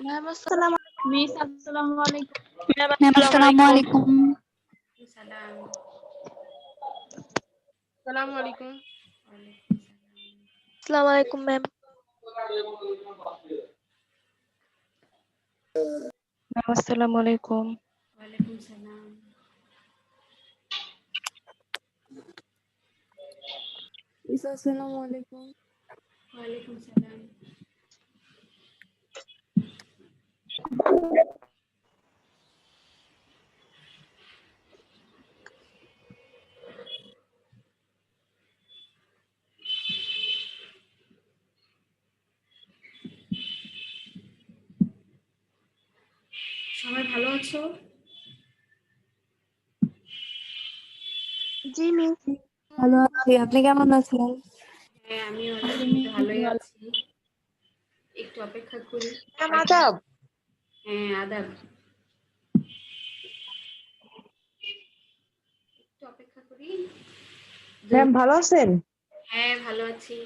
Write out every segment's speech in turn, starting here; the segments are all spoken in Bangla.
ম্যাম আসসালামু মিস আসসালামু আলাইকুম। ম্যাম আসসালামু আলাইকুম। সালাম। আসসালামু আলাইকুম। আসসালামু আলাইকুম ম্যাম। ম্যাম আসসালামু আলাইকুম। ওয়ালাইকুম সালাম। আসসালামু আলাইকুম। ওয়ালাইকুম সালাম। সবাই ভালো আছো? জি মিস। ভালো আছি, আপনি কেমন আছেন? হ্যাঁ, আমিও আলহামদুলিল্লাহ ভালোই আছি। একটু অপেক্ষা করি। ম্যাম আদাব। হ্যাঁ, আদাব। একটু অপেক্ষা করি। ম্যাম ভালো আছেন? হ্যাঁ, ভালো আছি।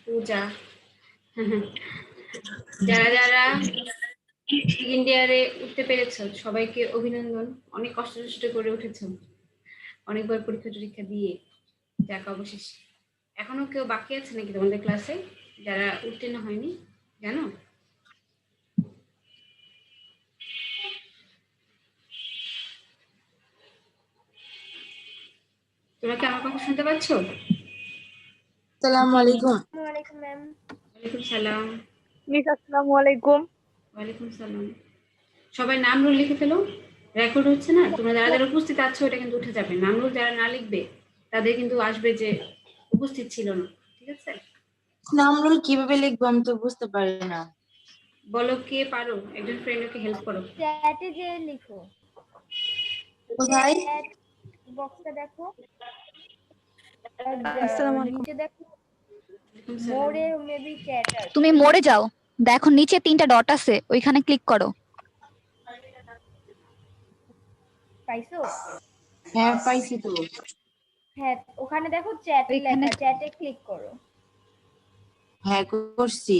পূজা। যারা যারা সেকেন্ড ইয়ারে উঠতে পেরেছো সবাইকে অভিনন্দন। অনেক কষ্ট করে উঠেছো, অনেকবার পরীক্ষা টরীক্ষা দিয়ে। যাক অবশেষে। এখনো কেউ বাকি আছে নাকি তোমাদের ক্লাসে যারা উত্তীর্ণ হয়নি জানো? তোমরা কি আমার কথা শুনতে পাচ্ছ? আসসালামু আলাইকুম। আসসালামু আলাইকুম ম্যাম। ওয়ালাইকুম সালাম। মিস আসসালামু আলাইকুম। ওয়ালাইকুম সালাম। সবাই নাম রোল লিখে ফেলো, রেকর্ড হচ্ছে না। তোমরা যারা যারা উপস্থিত আছো এটা কিন্তু উঠে যাবে। নাম রোল যারা না লিখবে তাদের কিন্তু আসবে যে উপস্থিত ছিল না, ঠিক আছে? নাম রোল কিভাবে লিখবো আমি তো বুঝতে পারি না। বলো কে পারো, একজন ফ্রেন্ডকে হেল্প করো। চ্যাটে যে লিখো, কোথায়? চ্যাট বক্সটা দেখো, আসসালামু আলাইকুম। নিচে দেখো, ওয়ালাইকুম সালাম। মোড়ে মেবি চ্যাট আছে। তুমি মোড়ে যাও, দেখো নিচে 3টা ডট আছে, ওইখানে ক্লিক করো। পাইছো? হ্যাঁ পাইছি তো। হ্যাঁ, ওখানে দেখো চ্যাট ওইখানে লেখা, চ্যাটে ক্লিক করো। হ্যাঁ করছি।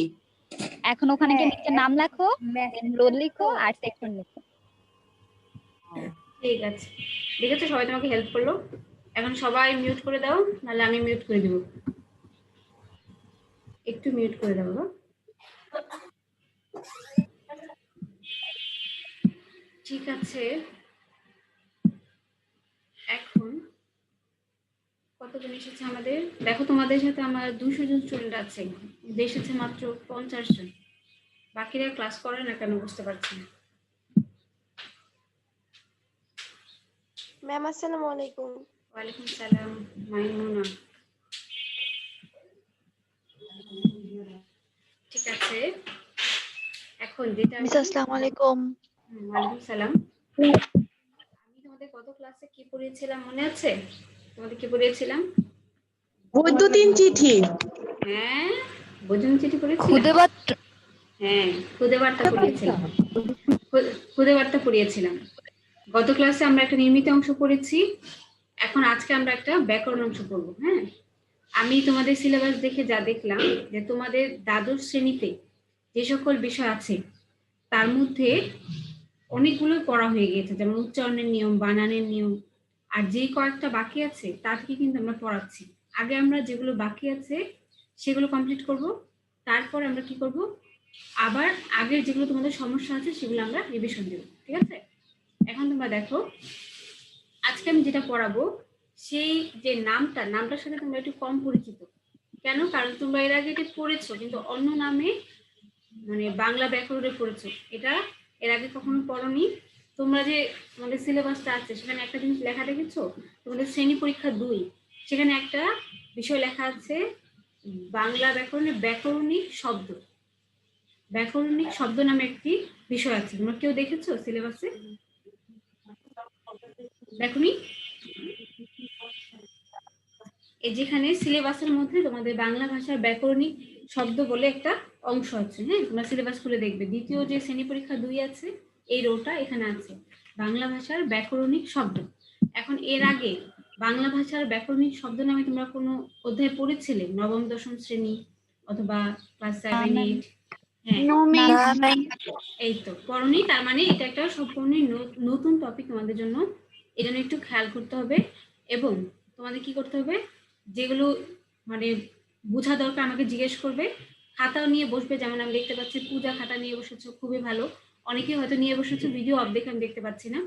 এখন ওখানে গিয়ে হ্যাঁ, নিচে নাম লেখো, দেন রোল লিখো আর সেকশন লিখো। ঠিক আছে, দেখেছো সবাই তোমাকে হেল্প করলো। এখন সবাই মিউট করে দাও, নাহলে আমি মিউট করে দিব। একটু মিউট করে দাও বাবা। ঠিক আছে, এখন কতজন এসেছে আমাদের দেখো। তোমাদের সাথে আমার 200 জন স্টুডেন্ট আছে, এসেছে মাত্র 50 জন। বাকিরা ক্লাস করে না কেন বুঝতে পারছি না। ম্যাম আসসালামু আলাইকুম। ওয়ালাইকুম সালাম মাইমুনা। ঠিক আছে, এখন যেটা মিস আসসালামু আলাইকুম। ওয়ালাইকুম সালাম। আমি তোমাদের গত ক্লাসে কি পড়িয়েছিলাম মনে আছে? তোমাদের কি পড়িয়েছিলাম? বৈদ্যুতিন চিঠি। হ্যাঁ, বোঝন চিঠি পড়িয়েছিলাম। খুদে বার্তা। হ্যাঁ, খুদে বার্তা পড়িয়েছিলাম। খুদে বার্তা পড়িয়েছিলাম। গত ক্লাসে আমরা একটা নির্মিত অংশ পড়েছি, এখন আজকে আমরা একটা ব্যাকরণ অংশ পড়বো। হ্যাঁ, আমি তোমাদের সিলেবাস দেখে যা দেখলাম যে তোমাদের দ্বাদশ শ্রেণীতে যে সকল বিষয় আছে তার মধ্যে অনেকগুলো পড়া হয়ে গিয়েছে, যেমন উচ্চারণের নিয়ম, বানানের নিয়ম। আর যে কয়েকটা বাকি আছে তা থেকে কিন্তু আমরা পড়াচ্ছি। আগে আমরা যেগুলো বাকি আছে সেগুলো কমপ্লিট করব, তারপর আমরা কি করব, আবার আগের যেগুলো তোমাদের সমস্যা আছে সেগুলো আমরা রিভিশন দেব, ঠিক আছে? এখন তোমরা দেখো, আজকে আমি যেটা পড়াবো সেই যে নামটার সাথে তোমরা একটু কম পরিচিত। কেন? কারণ তোমরা এর আগে এটা পড়েছো কিন্তু অন্য নামে, মানে বাংলা ব্যাকরণে পড়েছো। এটা এর আগে কখনো পড়োনি। তোমরা যে তোমাদের সিলেবাসটা আছে সেখানে একটা জিনিস লেখা দেখেছো, তোমাদের শ্রেণী পরীক্ষা 2 সেখানে একটা বিষয় লেখা আছে বাংলা ব্যাকরণে ব্যাকরণিক শব্দ। ব্যাকরণিক শব্দ নামে একটি বিষয় আছে, তোমরা কেউ দেখেছো সিলেবাসে? দেখোনি? এই যেখানে সিলেবাসের মধ্যে তোমাদের বাংলা ভাষার ব্যাকরণিক শব্দ বলে একটা অংশ আছে। হ্যাঁ, তোমরা সিলেবাস খুলে দেখবে, দ্বিতীয় যে শ্রেণী পরীক্ষা 2 আছে এই রোটা এখানে আছে, বাংলা ভাষার ব্যাকরণিক শব্দ। এখন এর আগে বাংলা ভাষার ব্যাকরণিক শব্দ নামে তোমরা কোনো অধ্যায় পড়েছিলে নবম দশম শ্রেণী অথবা ক্লাস 7 8? হ্যাঁ নো মিস এই তো পড়নি, তার মানে এটা একটা সম্পূর্ণ নতুন টপিক তোমাদের জন্য। এই জন্য একটু খেয়াল করতে হবে এবং তোমাদের কি করতে হবে, যেগুলো মানে বোঝা দরকার আমাকে জিজ্ঞেস করবে। খাতাও নিয়ে বসবে, যেমন আমি দেখতে পাচ্ছি পূজা খাতা নিয়ে বসেছো, খুবই ভালো। অনেকে হয়তো নিয়ে বসেছো, ভিডিও অফ দেখে আমি দেখতে পাচ্ছি না।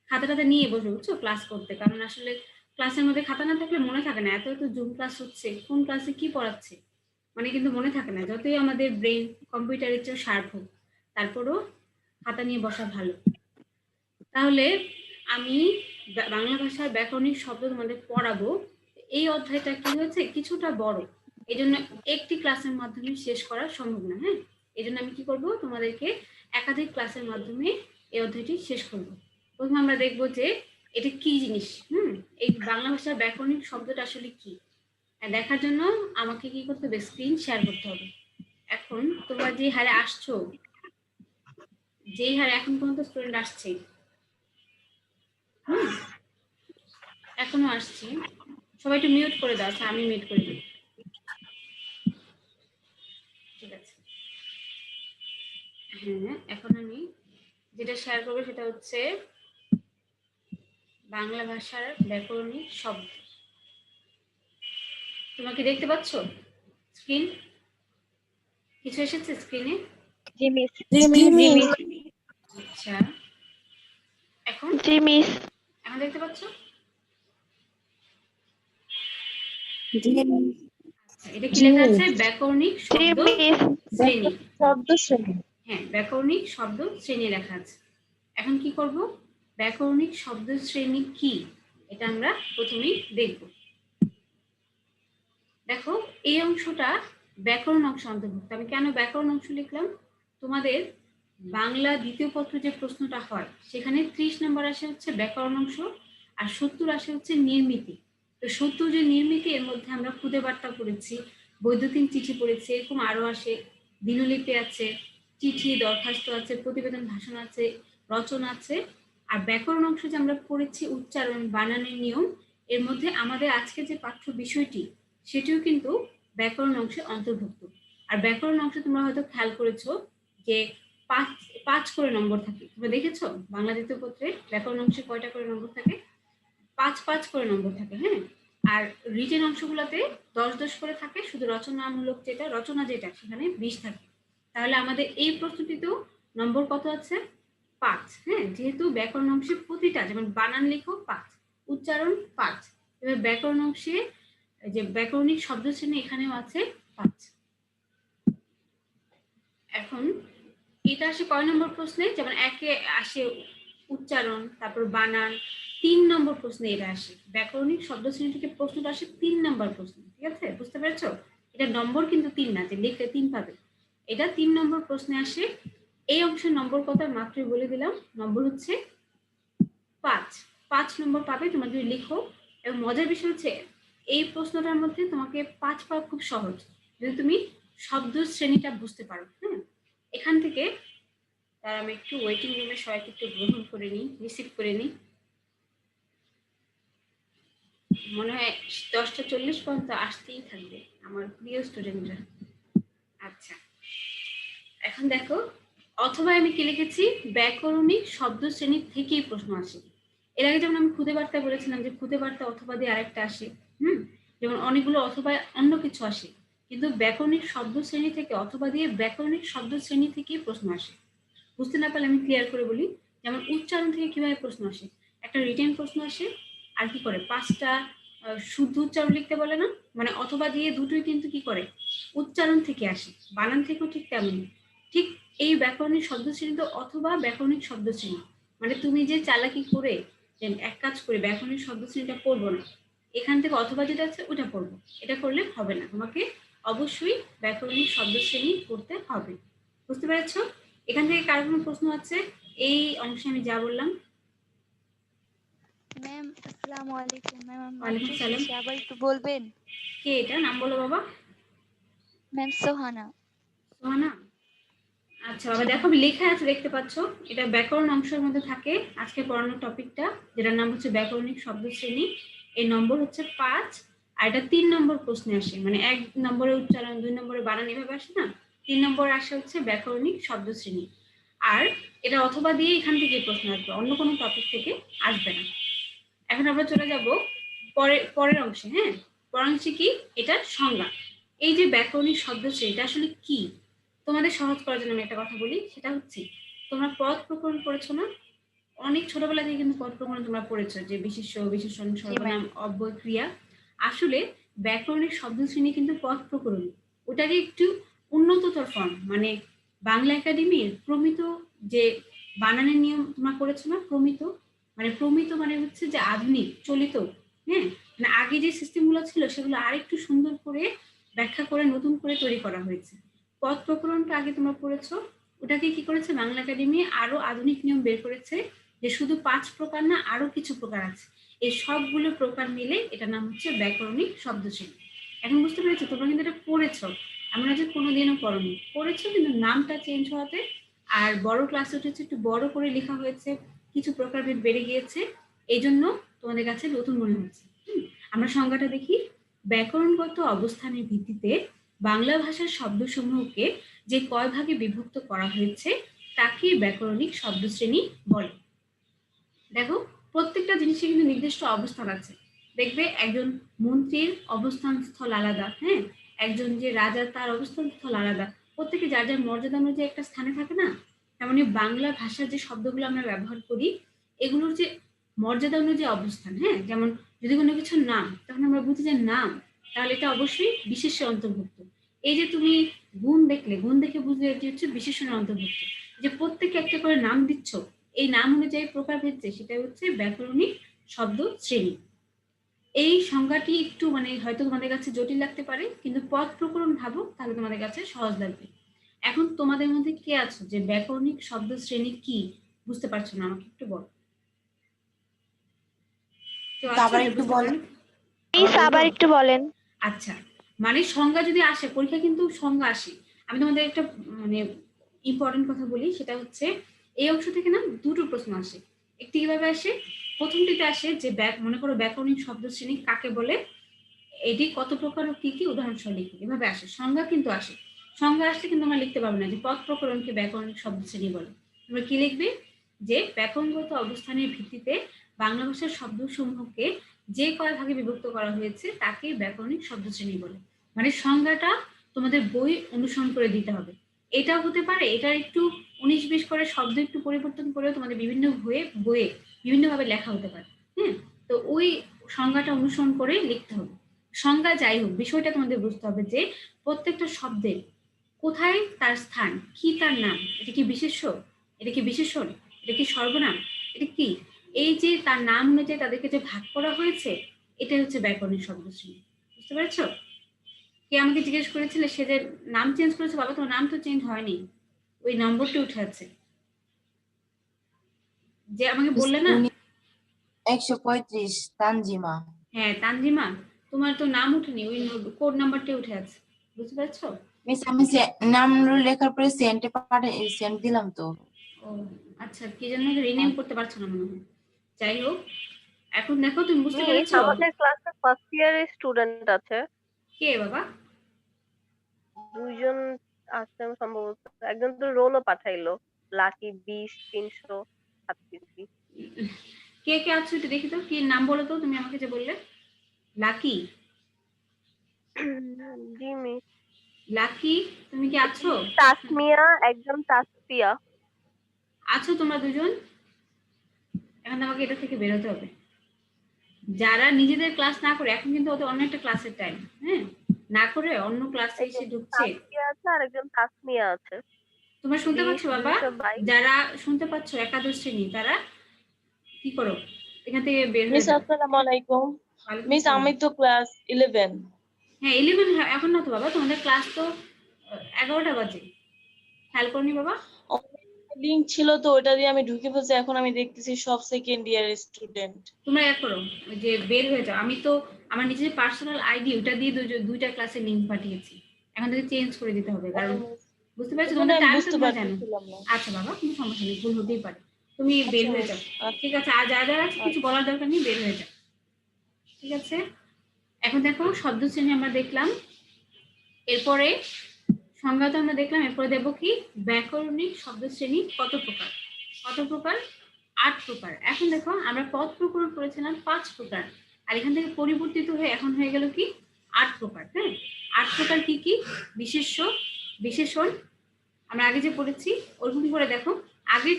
খাতাটাতে নিয়ে বসবে বুঝছো ক্লাস করতে, কারণ আসলে ক্লাসের মধ্যে খাতা না থাকলে মনে থাকে না। এত এত জুম ক্লাস হচ্ছে, কোন ক্লাসে কি পড়াচ্ছে মানে কিন্তু মনে থাকে না, যতই আমাদের ব্রেন কম্পিউটারের চেয়েও শার্প হোক, তারপরও খাতা নিয়ে বসা ভালো। তাহলে আমি বাংলা ভাষার ব্যাকরণিক শব্দ তোমাদের পড়াবো। এই অধ্যায়টা কি হয়েছে কিছুটা বড়, এই জন্য একটি ক্লাসের মাধ্যমে শেষ করা সম্ভব না। হ্যাঁ, এই জন্য আমি কি করব, তোমাদেরকে একাধিক ক্লাসের মাধ্যমে এই অধ্যায়টি শেষ করব। প্রথমে আমরা দেখবো যে এটা কি জিনিস। এই বাংলা ভাষার ব্যাকরণিক শব্দটা আসলে কি দেখার জন্য আমাকে কি করতে হবে, স্ক্রিন শেয়ার করতে হবে। এখন তোমরা যে হারে আসছো, যেই হারে এখন পর্যন্ত স্টুডেন্ট আসছে, এখনো আসছি, সবাই একটু মিউট করে দাও। আচ্ছা আমি মিউট করে দিই, ঠিক আছে। হ্যাঁ, এখন আমি যেটা শেয়ার করবো সেটা হচ্ছে বাংলা ভাষার ব্যাকরণিক শব্দ। তোমরা কি দেখতে পাচ্ছ স্ক্রিন? কিছু এসেছে স্ক্রিনে? আচ্ছা, এখন এখন দেখতে পাচ্ছ? আচ্ছা, এটা কি লেখা আছে? ব্যাকরণিক শব্দ শ্রেণী। হ্যাঁ, ব্যাকরণিক শব্দ শ্রেণী লেখা আছে। এখন কি করব, ব্যাকরণিক শব্দ শ্রেণী কি এটা আমরা প্রথমেই দেখব। দেখো এই অংশটা ব্যাকরণ অংশ অন্তর্ভুক্ত। আমি কেন ব্যাকরণ অংশ লিখলাম, তোমাদের বাংলা দ্বিতীয় পত্র যে প্রশ্নটা হয় সেখানে 30 নম্বর আসে হচ্ছে ব্যাকরণ অংশ, আর 70 আসে হচ্ছে নির্মিতি। তো 70 যে নির্মিতি, এর মধ্যে আমরা খুদে বার্তা পড়েছি, বৈদ্যুতিন চিঠি পড়েছি, এরকম আরো আসে, দিনলিপি আছে, চিঠি দরখাস্ত আছে, প্রতিবেদন ভাষণ আছে, রচনা আছে। আর ব্যাকরণ অংশ যে আমরা পড়েছি উচ্চারণ বানানের নিয়ম, এর মধ্যে আমাদের আজকে যে পাঠ্য বিষয়টি সেটিও কিন্তু ব্যাকরণ অংশে অন্তর্ভুক্ত। আর ব্যাকরণ অংশে তোমরা হয়তো খেয়াল করেছো যে 5 করে নম্বর থাকে। তোমরা দেখেছো বাংলা দ্বিতীয় পত্রে ব্যাকরণ অংশে কয়টা করে নম্বর থাকে? 5 করে নম্বর থাকে। হ্যাঁ, আর রিটেন অংশগুলোতে 10 করে থাকে। শুধু রচনামূলক রচনা যেটা সেখানে 20 থাকে। তাহলে আমাদের এই প্রশ্নটিতেও নম্বর কত আছে? 5। হ্যাঁ, যেহেতু ব্যাকরণ অংশে প্রতিটা, যেমন বানান লেখো 5, উচ্চারণ 5, এবার ব্যাকরণ অংশে যে ব্যাকরণিক শব্দ শ্রেণী এখানেও আছে 5। এখন এটা আসে কয় নম্বর প্রশ্নে? যেমন 1 আসে উচ্চারণ, তারপর বানান। 3 নম্বর প্রশ্নে এটা আসে, ব্যাকরণিক শব্দ শ্রেণী থেকে প্রশ্নটা আসে 3 নম্বর প্রশ্ন। ঠিক আছে, বুঝতে পেরেছো? এটা নম্বর কিন্তু 3 না যে লিখলে 3 পাবে, এটা 3 নম্বর প্রশ্নে আসে। এই অংশের নম্বর কত মাত্রই বলে দিলাম, নম্বর হচ্ছে 5 নম্বর পাবে তোমরা যদি লিখো। এবং মজার বিষয় হচ্ছে এই প্রশ্নটার মধ্যে তোমাকে 5 পাওয়া খুব সহজ যদি তুমি শব্দ শ্রেণীটা বুঝতে পারো। হ্যাঁ, এখান থেকে তার আমি একটু ওয়েটিং রুমে সবাইকে একটু গ্রহণ করে নিই, রিসিভ করে নিই। মনে হয় 10:40 পর্যন্ত আসতেই থাকবে আমার প্রিয় স্টুডেন্টরা। আচ্ছা, এখন দেখো, অথবা আমি কি লিখেছি, ব্যাকরণিক শব্দ শ্রেণী থেকেই প্রশ্ন আসে। এর আগে যেমন আমি খুদে বার্তা বলেছিলাম যে খুদে বার্তা অথবা দিয়ে আরেকটা আসে, যেমন অনেকগুলো অথবা অন্য কিছু আসে, কিন্তু ব্যাকরণিক শব্দ শ্রেণী থেকে অথবা দিয়ে ব্যাকরণিক শব্দ শ্রেণী থেকেই প্রশ্ন আসে। বুঝতে না পারলে আমি ক্লিয়ার করে বলি। যেমন উচ্চারণ থেকে কিভাবে প্রশ্ন আসে, একটা রিটেন প্রশ্ন আসে, আর কি করে 5টা শুদ্ধ উচ্চারণ লিখতে বলে না, মানে অথবা দিয়ে দুটোই কিন্তু কি করে উচ্চারণ থেকে আসে, বানান থেকেও ঠিক তেমনই। ঠিক এই ব্যাকরণিক শব্দ শ্রেণী তো অথবা ব্যাকরণিক শব্দ শ্রেণী, মানে তুমি যে চালাকি করে এক কাজ করে ব্যাকরণিক শব্দ শ্রেণীটা পড়বো না, এখান থেকে অথবা যেটা আছে ওটা পড়বো, এটা করলে হবে না। তোমাকে অবশ্যই ব্যাকরণিক শব্দ শ্রেণী পড়তে হবে। বুঝতে পেরেছ? এখান থেকে কার কোনো প্রশ্ন আছে এই অংশে আমি যা বললাম? ম্যাম আসসালামু আলাইকুম। ম্যাম ওয়ালাইকুম সালাম। আবার একটু বলবেন? কে এটা? নাম বলো বাবা। ম্যাম সোহানা। সোহানা? আচ্ছা বাবা, দেখো লেখা আছে দেখতে পাচ্ছ, এটা ব্যাকরণ অংশের মধ্যে থাকে আজকে পড়ানোর টপিকটা, যেটার নাম হচ্ছে ব্যাকরণিক শব্দ শ্রেণী। এর নম্বর হচ্ছে 5, আর এটা 3 নম্বর প্রশ্নে আসে, মানে 1 নম্বরে উচ্চারণ, 2 নম্বরে বানান, এভাবে আসে না। 3 নম্বর আসে হচ্ছে ব্যাকরণিক শব্দ শ্রেণী। আর এটা অথবা দিয়ে এখান থেকে প্রশ্ন আসবে, অন্য কোনো টপিক থেকে আসবে না। এখন আমরা চলে যাব পরের অংশে। হ্যাঁ, পরের অংশে কি, এটা সংজ্ঞা। এই যে ব্যাকরণিক শব্দ শ্রেণী, এটা আসলে কি, তোমাদের সহজ করার জন্য আমি একটা কথা বলি, সেটা হচ্ছে তোমরা পদ প্রকরণ পড়েছো না? অনেক ছোটবেলা থেকে কিন্তু পদ প্রকরণ তোমরা পড়েছো, যে বিশেষ্য, বিশেষণ, সর্বনাম, অব্যয়, ক্রিয়া। আসলে ব্যাকরণিক শব্দ শ্রেণী কিন্তু পদ প্রকরণ, ওটাকে একটু উন্নততর ফর্ম। মানে বাংলা একাডেমির প্রমিত যে বানানের নিয়ম তোমরা পড়েছো না, প্রমিত মানে হচ্ছে যে আধুনিক চলিত। হ্যাঁ, মানে আগে যে সিস্টেমগুলো ছিল সেগুলো আরেকটু সুন্দর করে ব্যাখ্যা করে নতুন করে তৈরি করা হয়েছে। পদ প্রকরণটা আগে তোমরা পড়েছো, ওটাকে কি করেছে বাংলা একাডেমি আরো আধুনিক নিয়ম বের করেছে, যে শুধু 5 প্রকার না, আরো কিছু প্রকার আছে। এই সবগুলো প্রকার মিলে এটার নাম হচ্ছে ব্যাকরণিক শব্দ শ্রেণী। এখন বুঝতে পেরেছো? তোমরা কিন্তু এটা পড়েছো, আমরা যে কোনোদিনও পড়েছো, কিন্তু নামটা চেঞ্জ হওয়াতে আর বড় ক্লাসে উঠেছে, একটু বড় করে লেখা হয়েছে, কিছু প্রকারভেদ বেড়ে গিয়েছে, এই জন্য তোমাদের কাছে নতুন মনে হচ্ছে। আমরা সংজ্ঞাটা দেখি। ব্যাকরণগত অবস্থানের ভিত্তিতে বাংলা ভাষার শব্দসমূহকে যে কয় ভাগে বিভক্ত করা হয়েছে তাকে ব্যাকরণিক শব্দ শ্রেণী বলে। দেখো, প্রত্যেকটা জিনিসের কিন্তু নির্দিষ্ট অবস্থান আছে। দেখবে একজন মন্ত্রীর অবস্থান স্থল আলাদা, হ্যাঁ, একজন যে রাজা তার অবস্থান স্থল আলাদা, প্রত্যেকে যার যার মর্যাদা অনুযায়ী একটা স্থানে থাকে না। তেমনি বাংলা ভাষার যে শব্দগুলো আমরা ব্যবহার করি, এগুলোর যে মর্যাদা অনুযায়ী অবস্থান। হ্যাঁ, যেমন যদি কোনো কিছুর নাম, তখন আমরা বুঝি যে নাম, তাহলে এটা অবশ্যই বিশেষ্যের অন্তর্ভুক্ত। এই যে তুমি গুণ দেখলে, গুণ দেখে বুঝলে এটি হচ্ছে বিশেষণের অন্তর্ভুক্ত। যে প্রত্যেকে একটা করে নাম দিচ্ছ, এই নাম অনুযায়ী প্রকারভেদ, সেটা হচ্ছে ব্যাকরণিক শব্দ শ্রেণী। এই সংজ্ঞাটি একটু মানে হয়তো তোমাদের কাছে জটিল লাগতে পারে, কিন্তু পদ প্রকরণ ভাবো তাহলে তোমাদের কাছে সহজ লাগবে। এখন তোমাদের মধ্যে কে আছো যে ব্যাকরণিক শব্দ শ্রেণী কি বুঝতে পারছো না, আমাকে একটু বলো। আবার একটু বলেন। প্লিজ আবার একটু বলেন। আচ্ছা, মানে সংজ্ঞা যদি আসে পরীক্ষা, কিন্তু সংজ্ঞা আসে, আমি তোমাদের একটা মানে ইম্পর্টেন্ট কথা বলি, সেটা হচ্ছে এই অংশ থেকে না দুটো প্রশ্ন আসে। একটি কিভাবে আসে, প্রথমটিতে আসে যে মনে করো ব্যাকরণিক শব্দ শ্রেণী কাকে বলে, এটি কত প্রকার ও কি কি, উদাহরণ সহ লিখি, এভাবে আসে। সংজ্ঞা কিন্তু আসে, সংজ্ঞা আসলে কিন্তু আমরা লিখতে পারবো না যে পদ প্রকরণকে ব্যাকরণিক শব্দ শ্রেণী বলে। তোমরা কি লিখবে, যে ব্যাকরণগত অবস্থানের ভিত্তিতে বাংলা ভাষার শব্দসমূহকে যে কয় ভাগে বিভক্ত করা হয়েছে তাকে ব্যাকরণিক শব্দ শ্রেণী বলে। মানে সংজ্ঞাটা তোমাদের বই অনুসরণ করে দিতে হবে। এটাও হতে পারে এটার একটু 19-20 করে শব্দ একটু পরিবর্তন করেও তোমাদের বিভিন্ন বইয়ে বিভিন্নভাবে লেখা হতে পারে। হ্যাঁ, তো ওই সংজ্ঞাটা অনুসরণ করে লিখতে হবে। সংজ্ঞা যাই হোক, বিষয়টা তোমাদের বুঝতে হবে যে প্রত্যেকটা শব্দের কোথায় তার স্থান, কি তার নাম, এটা কি বিশেষ্য, এটা কি বিশেষণ, এটা কি সর্বনাম, এটা কি, এই যে তার নাম অনুযায়ী তাদেরকে যে ভাগ করা হয়েছে, এটাই হচ্ছে ব্যাকরণিক শব্দ শ্রেণী। বুঝতে পেরেছো? কে আমাকে জিজ্ঞেস করেছিলে সে যে নাম চেঞ্জ করেছে, বাবা তোমার নাম তো চেঞ্জ হয়নি, ওই নম্বরটি উঠে আছে যে আমাকে বললে না। 135 তানজিমা। হ্যাঁ তানজিমা, তোমার তো নাম উঠেনি, ওই কোড নাম্বারটা উঠে আছে। বুঝতে পারছো? মিস আমি নাম লেখার পরে সেন্ট দিলাম তো। ও আচ্ছা, কি জন্য রিনেম করতে পারছো না মনে হয়। যাই হোক, এখন দেখো তুমি বুঝতে মিস পেরেছো? আমাদের ক্লাসে ফার্স্ট ইয়ারের স্টুডেন্ট আছে, কে বাবা? দুইজন আছে সম্ভবত, একজন তো রোলও পাঠাইলো, লাকি 20-336। কে কে আছো একটু দেখি তো, কি নাম বলো তো তুমি আমাকে যে বললে। লাকি? জি মিস। লাকি, তুমি কি আছো? তাসমিয়া, একজন তাসফিয়া। আছো তোমরা দুজন? এখন আমাকে এটা থেকে বেরোতে হবে। যারা নিজেদের ক্লাস না করে, এখন কিন্তু ওদের অন্য একটা ক্লাসের টাইম, হ্যাঁ, না করে অন্য ক্লাসে এসে ঢুকছে। তাসফিয়া আছে আর একজন তাসমিয়া আছে। তোমরা শুনতে পাচ্ছ বাবা? 222। যারা শুনতে পাচ্ছ একাদশ শ্রেণী, তারা কি করো, এখান থেকে বের হয়ে মিস যাও। আসসালামু আলাইকুম। ওয়ালাইকুম মিস আসসালাম। আমি তো ক্লাস 11। হ্যাঁ 11, এখন না তো বাবা, তোমাদের ক্লাস তো 11টা বাজে, খেয়াল করনি বাবা? লিংক ছিল তো ওটা দিয়ে আমি ঢুকে পড়ছি, এখন আমি দেখতেছি সব সেকেন্ড ইয়ারের স্টুডেন্ট। তোমরা এক করো, ওই যে বের হয়ে যাও। আমি তো আমার নিজের পার্সোনাল আইডি ওটা দিয়ে দুইটা ক্লাসের লিংক পাঠিয়েছি, এখন থেকে চেঞ্জ করে দিতে হবে, কারণ বুঝতে পারছো তোমাদের আমি টাইম বুঝতে তোমরা জানো। পারতেছিলাম না। আচ্ছা বাবা, কোনো সমস্যা নেই, ভুল হতেই পারে, তুমি বের হয়ে যাও। ঠিক আছে, আর যা আছে কিছু বলার দরকার নেই, বের হয়ে যাও। ঠিক আছে, এখন দেখো শব্দ শ্রেণী আমরা দেখলাম, এরপরে সংজ্ঞা তো আমরা দেখলাম, এরপরে দেবো কি ব্যাকরণিক শব্দ শ্রেণী কত প্রকার। কত প্রকার? 8 প্রকার। এখন দেখো আমরা পদ প্রকরণ করেছিলাম 5 প্রকার, আর এখান থেকে পরিবর্তিত হয়ে এখন হয়ে গেল কি 8 প্রকার। হ্যাঁ, 8 প্রকার কি কি? বিশেষ্য, বিশেষণ আমরা আগে যে পড়েছি ওরকম করে দেখো, আগের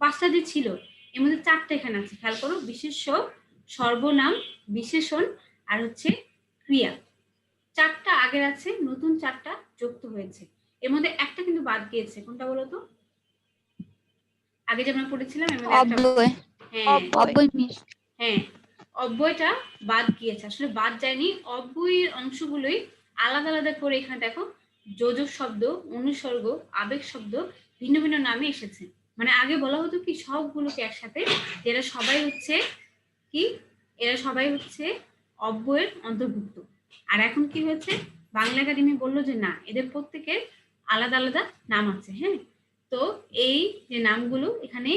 5টা যে ছিল এর মধ্যে 4টা এখানে আছে, খেয়াল করো। বিশেষ্য, সর্বনাম, বিশেষণ আর হচ্ছে ক্রিয়া। 4টা আগের আছে, নতুন 4টা যুক্ত হয়েছে। এর মধ্যে একটা কিন্তু বাদ গিয়েছে, কোনটা বলো তো? আগে যে আমরা পড়েছিলাম এর মধ্যে একটা, অব্যয়। হ্যাঁ অব্যয় মিস। হ্যাঁ, অব্যয়টা বাদ গিয়েছে। আসলে বাদ যায়নি, অব্যয়ের অংশগুলোই আলাদা আলাদা করে এখানে দেখো যোজক শব্দ, অনুসর্গ, আবেগ শব্দ ভিন্ন ভিন্ন নামে এসেছে। মানে আগে বলা হতো কি সবগুলোকে একসাথে, এরা সবাই হচ্ছে কি, এরা সবাই হচ্ছে অব্যয়ের অন্তর্ভুক্ত। আর এখন কি হয়েছে, বাংলা একাডেমি বললো যে না, এদের প্রত্যেকের আলাদা আলাদা নাম আছে। হ্যাঁ, তো এই যে নামগুলো এখানে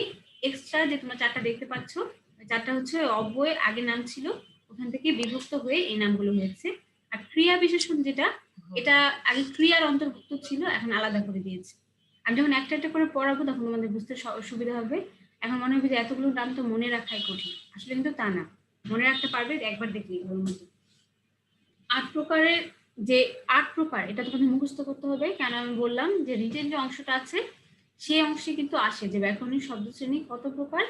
এক্সট্রা যে তোমরা 4টা দেখতে পাচ্ছ, 4টা হচ্ছে অব্যয়ের আগে নাম ছিল, ওখান থেকে বিভক্ত হয়ে এই নামগুলো হয়েছে। আর ক্রিয়া বিশেষণ যেটা, এটা আগে ক্রিয়ার অন্তর্ভুক্ত ছিল, এখন আলাদা করে দিয়েছে। আমি যখন একটা একটা করে পড়াবো তখন তোমাদের বুঝতে সুবিধা হবে। এখন মনে হবে যে এতগুলো নাম তো মনে রাখাই কঠিন, আসলে কিন্তু তা না, মনে রাখতে পারবে একবার দেখলেই। ওর মধ্যে 8 প্রকারের যে 8 প্রকার এটা তোমাদের মুখস্থ করতে হবে, কেন আমি বললাম যে রিটেন যে অংশটা আছে সেই অংশে কিন্তু আসে যে ব্যাকরণিক শব্দ শ্রেণী কত প্রকার,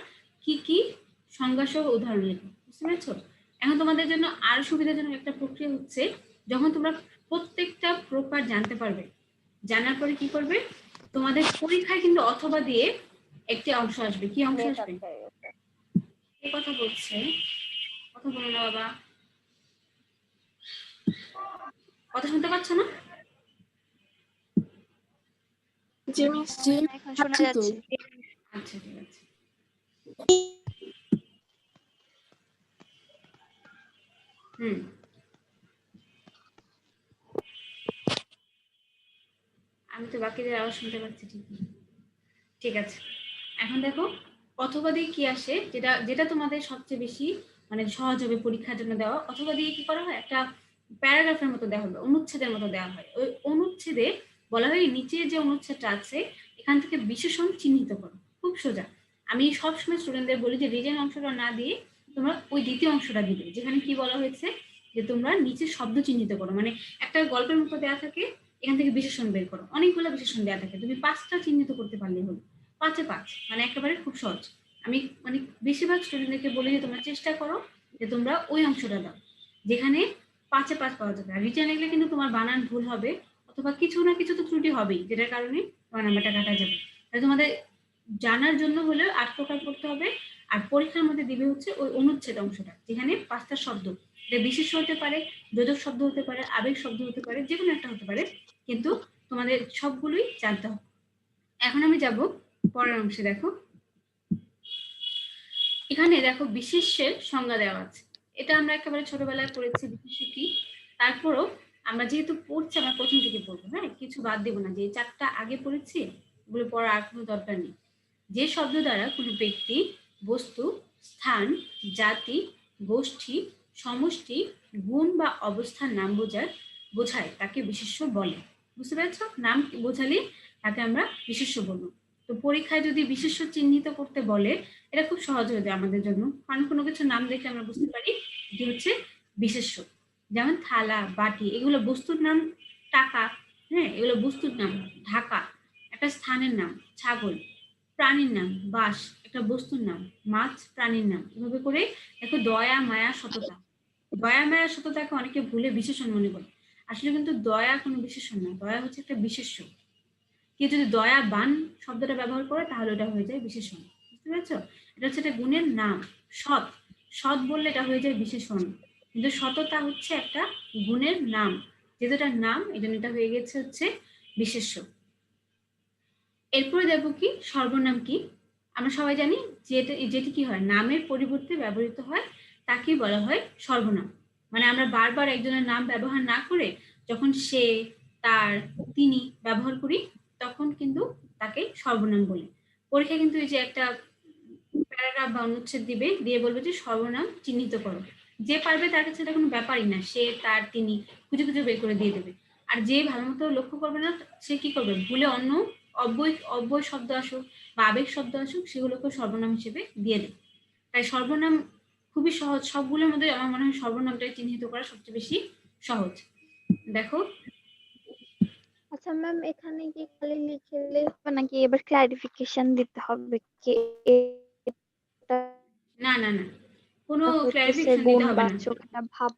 কি কি সংজ্ঞা সহ উদাহরণ লেখো। বুঝতে পেরেছো? এখন তোমাদের জন্য আরো সুবিধার জন্য একটা প্রক্রিয়া হচ্ছে, যখন তোমরা প্রত্যেকটা প্রকার জানতে পারবে, জানার পরে কি করবে, তোমাদের পরীক্ষায় কিন্তু অথবা দিয়ে একটি অংশ আসবে। কি অংশ আসবে? কে কথা বলছে? কথা বলো না বাবা, কথা শুনতে পাচ্ছ না? এখন শোনা যাচ্ছে। আচ্ছা, ঠিক আছে। আমি তো বাকিদের আওয়াজ শুনতে পাচ্ছি ঠিকই। ঠিক আছে, এখন দেখো অথবা দিয়ে কি আসে, যেটা যেটা তোমাদের সবচেয়ে বেশি মানে সহজ হবে পরীক্ষার জন্য দেওয়া। অথবা দিয়ে কি করা হয়, একটা প্যারাগ্রাফের মতো দেওয়া হবে, অনুচ্ছেদের মতো দেওয়া হয়। ওই অনুচ্ছেদে বলা হয় নিচে যে অনুচ্ছেদটা আছে এখান থেকে বিশেষণ চিহ্নিত করো। খুব সোজা। আমি সবসময় স্টুডেন্টদের বলি যে রিটেন অংশটা না দিয়ে তোমরা ওই দ্বিতীয় অংশটা দিবে, যেখানে কি বলা হয়েছে যে তোমরা নিচে শব্দ চিহ্নিত করো। মানে একটা গল্পের মতো দেওয়া থাকে, এখান থেকে বিশেষণ বের করো। অনেকগুলো বিশেষণ দেওয়া থাকে, তুমি 5টা চিহ্নিত করতে পারলেই হলো। 5-এ 5, মানে একেবারে খুব সহজ। আমি মানে বেশিরভাগ স্টুডেন্টদেরকে বলি যে তোমরা চেষ্টা করো যে তোমরা ওই অংশটা দাও যেখানে 5-এ 5 পাওয়া যাবে। আর রিটেন লিখলে কিন্তু তোমার বানান ভুল হবে, অথবা কিছু না কিছু তো ত্রুটি হবেই, যেটার কারণে তোমার নাম্বারটা কাটা যাবে। তাই তোমাদের জানার জন্য হলেও 8 প্রকার করতে হবে। আর পরীক্ষার মধ্যে দিবে হচ্ছে ওই অনুচ্ছেদ অংশটা, যেখানে 5টা শব্দ, এটা বিশেষ হতে পারে, যোজক শব্দ হতে পারে, আবেগ শব্দ হতে পারে, যে কোনো একটা হতে পারে, কিন্তু তোমাদের সবগুলোই জানতে হবে। এখন আমি যাব পরের অংশে। দেখো এখানে দেখো বিশেষ্যের সংজ্ঞা দেওয়া আছে। এটা আমরা একেবারে ছোটবেলায় পড়েছি বিশেষ্য কি। তারপরও আমরা যেহেতু পড়ছি, আমরা প্রথম থেকে পড়বো। হ্যাঁ, কিছু বাদ দেবো না, যে 4টা আগে পড়েছি ওগুলো পড়ার আর কোনো দরকার নেই। যে শব্দ দ্বারা কোনো ব্যক্তি, বস্তু, স্থান, জাতি, গোষ্ঠী, সমষ্টি, গুণ বা অবস্থার নাম বোঝায় তাকে বিশেষ্য বলে। বুঝতে পেরেছো? নাম বোঝালে তাকে আমরা বিশেষ্য বলবো। তো পরীক্ষায় যদি বিশেষ্য চিহ্নিত করতে বলে, এটা খুব সহজ হয়ে যায় আমাদের জন্য, কারণ কোনো কিছু নাম দেখে আমরা বুঝতে পারি যে হচ্ছে বিশেষ্য। যেমন থালা, বাটি, এগুলো বস্তুর নাম। টাকা, হ্যাঁ, এগুলো বস্তুর নাম। ঢাকা একটা স্থানের নাম। ছাগল প্রাণীর নাম। বাঁশ একটা বস্তুর নাম। মাছ প্রাণীর নাম। এভাবে করে দেখো দয়া, মায়া, সততা। দয়া, মায়া, সততাকে অনেকে ভুলে বিশেষণ মনে করে, আসলে কিন্তু দয়া কোনো বিশেষণ না, দয়া হচ্ছে একটা বিশেষ্য। কেউ যদি দয়াবান শব্দটা ব্যবহার করে তাহলে এটা হয়ে যায় বিশেষণ। বুঝতে পেরেছো? এটা হচ্ছে একটা গুণের নাম। সৎ, সৎ বললে এটা হয়ে যায় বিশেষণ, কিন্তু সততা হচ্ছে একটা গুণের নাম, যেহেতু এটার নাম এই জন্য এটা হয়ে গেছে হচ্ছে বিশেষ্য। এরপরে দেখো কি সর্বনাম কি। আমরা সবাই জানি যেটি কি হয়, নামের পরিবর্তে ব্যবহৃত হয় তাকেই বলা হয় সর্বনাম। মানে আমরা বারবার একজনের নাম ব্যবহার না করে যখন সে, তার, তিনি ব্যবহার করি তখন কিন্তু তাকে সর্বনাম বলি। পরীক্ষা কিন্তু এই যে একটা প্যারাগ্রাফ বা অনুচ্ছেদ দিবে, দিয়ে বলবে যে সর্বনাম চিহ্নিত করো। যে পারবে তার কাছে এটা কোনো ব্যাপারই না, সে, তার, তিনি খুঁজে খুঁজে বের করে দিয়ে দেবে। আর যে ভালো মতো লক্ষ্য করবে না সে কি করবে, ভুলে অন্য অব্যয় শব্দ আসুক বা আবেগ শব্দ আসুক সেগুলোকে সর্বনাম হিসেবে দিয়ে দেয়। তাই সর্বনাম খুবই সহজ, সবগুলোর মধ্যে আমার মনে হয় সর্বনামটাই চিহ্নিত করা সবচেয়ে বেশি সহজ। দেখো আচ্ছা ম্যাম, এখানে কি খালি লিখে দিলে হবে নাকি এবার ক্লারিফিকেশন দিতে হবে কি এটা না না না, কোনো হচ্ছে ক্লারিফিকেশন গুণ দিতে হবে না। বাচক, এটা ভাব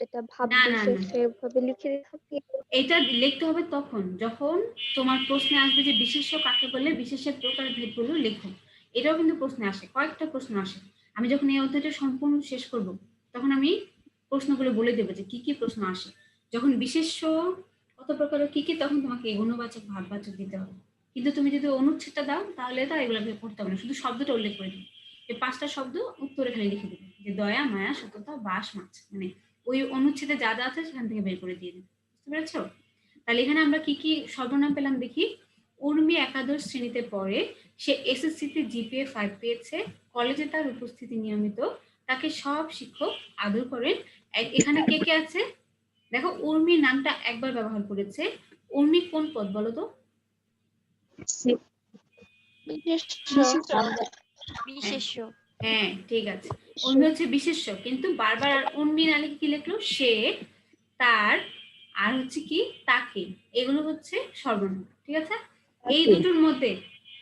এটা ভাব না না বিশেষ, না, সেভাবে লিখে দিতে হবে। এটা লিখতে হবে তখন যখন তোমার প্রশ্নে আসবে যে বিশেষ্য কাকে বলে, বিশেষের প্রকার ভেদগুলো লেখো। এটাও কিন্তু প্রশ্নে আসে, কয়েকটা প্রশ্ন আসে। আমি যখন এই অধ্যায়টা সম্পূর্ণ শেষ করব তখন আমি প্রশ্নগুলো বলে দেবো যে কি কি প্রশ্ন আসে। যখন বিশেষ্য কত প্রকার কি কি, তখন তোমাকে এই গুণবাচক ভাববাচক দিতে হবে। কিন্তু তুমি যদি অনুচ্ছেদটা দাও তাহলে তো এগুলো পড়তে হবে না, শুধু শব্দটা উল্লেখ করে দিবে। এই 5টা শব্দ উত্তরে খালি লিখে দেবে, যে দয়া, মায়া, সততা, বাস, মাছ, মানে ওই অনুচ্ছেদে যা যা আছে সেখান থেকে বের করে দিয়ে দেবে। বুঝতে পেরেছো? তাহলে এখানে আমরা কি কি সর্বনাম পেলাম দেখি। উর্মি একাদশ শ্রেণীতে পড়ে, সে এসএসসিতে জিপিএ 5 পেয়েছে, কলেজে তার উপস্থিতি নিয়মিত, তাকে সব শিক্ষক আদর করেন। এখানে কে কে আছে দেখো, উর্মি নামটা একবার ব্যবহার করেছে। উর্মি কোন পদ বলো তো? বিশেষ্য। হ্যাঁ ঠিক আছে, উর্মি হচ্ছে বিশেষ্য, কিন্তু বারবার আর উর্মি না লিখে কি লিখলো, সে, তার, আর হচ্ছে কি তাকে, এগুলো হচ্ছে সর্বনাম। ঠিক আছে, এই দুটোর মধ্যে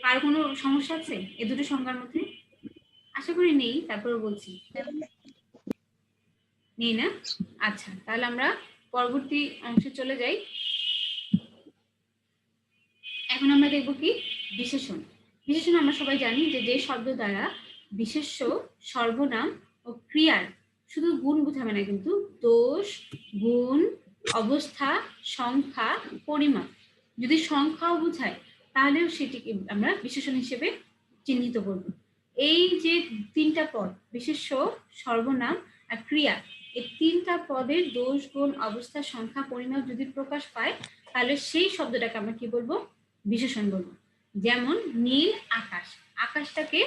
কার কোনো সমস্যা আছে এই দুটো সংজ্ঞার মধ্যে? আশা করি নেই, তারপরে বলছি নেই না। আচ্ছা তাহলে আমরা পরবর্তী অংশে চলে যাই। এখন আমরা দেখব কি বিশেষণ। বিশেষণ আমরা সবাই জানি যে যে শব্দ দ্বারা বিশেষ্য, সর্বনাম ও ক্রিয়ার শুধু গুণ বোঝাবে না, কিন্তু দোষ, গুণ, অবস্থা, সংখ্যা, পরিমাপ, যদি সংখ্যাও বোঝায় তাহলেও সেটিকে আমরা বিশেষণ হিসেবে চিহ্নিত করব। এই যে 3টা পদ বিশেষ্য, সর্বনাম আর ক্রিয়া, এই 3টা পদের দোষ, গুণ, অবস্থা, সংখ্যা, পরিমাপ যদি প্রকাশ পায় তাহলে সেই শব্দটাকে আমরা কি বলবো, বিশেষণ বলবো। যেমন নীল আকাশ, আকাশটাকে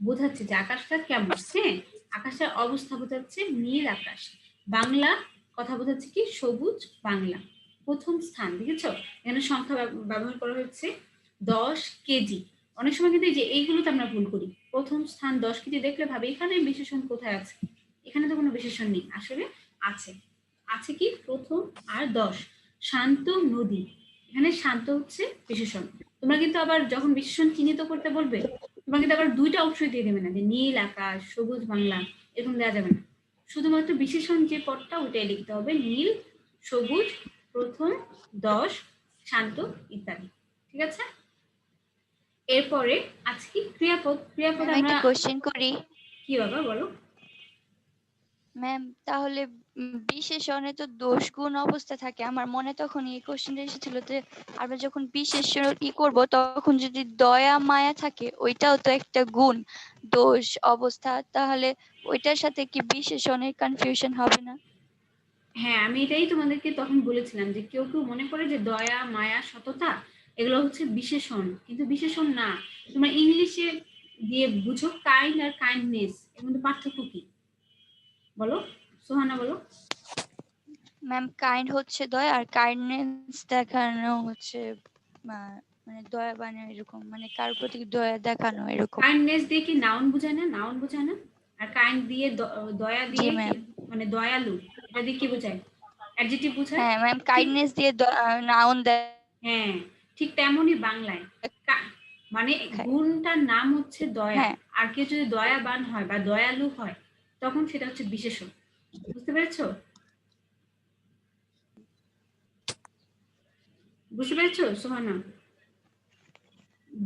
বোঝাচ্ছে যে আকাশটা কেমন, হ্যাঁ আকাশের অবস্থা বোঝাচ্ছে নীল আকাশ। বাংলা কথা বোঝাচ্ছে কি সবুজ বাংলা। প্রথম স্থান, দেখেছো এখানে সংখ্যা ব্যবহার করা হচ্ছে 10 কেজি। অনেক সময় কিন্তু এই যে এইগুলোতে আমরা ভুল করি, প্রথম স্থান 10 কেজি দেখলে ভাবে এখানে বিশেষণ কোথায় আছে, এখানে তো কোনো বিশেষণ নেই, আসলে আছে। আছে কি প্রথম আর 10। শান্ত নদী, এখানে শান্ত হচ্ছে বিশেষণ। তোমরা কিন্তু আবার যখন বিশেষণ চিহ্নিত করতে বলবে তোমরা কিন্তু আবার 2টা অংশই দিয়ে দেবে না, যে নীল আকাশ, সবুজ বাংলা, এরকম দেওয়া যাবে না। শুধুমাত্র বিশেষণ যে পদটা ওটাই লিখতে হবে, নীল, সবুজ, প্রথম, 10, শান্ত ইত্যাদি। ঠিক আছে, এরপরে আছে কি ক্রিয়াপদ। ক্রিয়াপদ ম্যাম আমরা একটা কোশ্চেন করি। কি বাবা বলো। ম্যাম তাহলে বিশেষণে তো দোষ গুণ অবস্থা থাকে, আমার মনে তখন এই কোশ্চেনটা এসেছিল যে আমরা যখন বিশেষণ করব তখন যদি দয়া মায়া থাকে ওইটাও তো একটা গুণ, দোষ, অবস্থা, তাহলে ওইটার সাথে কি বিশেষণের কনফিউশন হবে না? হ্যাঁ আমি এটাই তোমাদেরকে তখন বলেছিলাম যে কেউ কেউ মনে করে যে দয়া, মায়া, সততা এগুলো হচ্ছে বিশেষণ, কিন্তু বিশেষণ না। তোমরা ইংলিশে দিয়ে বুঝো কাইন্ড আর কাইন্ডনেস, এর মধ্যে পার্থক্য কি বলো, সোহানা বলো। ম্যাম কাইন্ড হচ্ছে দয়া আর কাইন্ডনেস দেখানো হচ্ছে মানে দয়া মানে এরকম, মানে কার প্রতি দয়া দেখানো এরকম। কাইন্ডনেস দিয়ে কি নাউন বোঝায় না, নাউন বোঝায় না। আর কাইন্ড দিয়ে দয়া জি দিয়ে ম্যাম। মানে দয়ালু, এটা দিয়ে কি বোঝায়, অ্যাডজেক্টিভ বোঝায়। হ্যাঁ ম্যাম, কাইন্ডনেস দিয়ে নাউন হ্যাঁ ঠিক তেমনই বাংলায় মানে গুণটার নাম হচ্ছে দয়া, হ্যাঁ। আর কেউ যদি দয়াবান হয় বা দয়ালু হয় তখন সেটা হচ্ছে বিশেষণ। বুঝতে পেরেছো? বুঝতে পেরেছো সোহানা?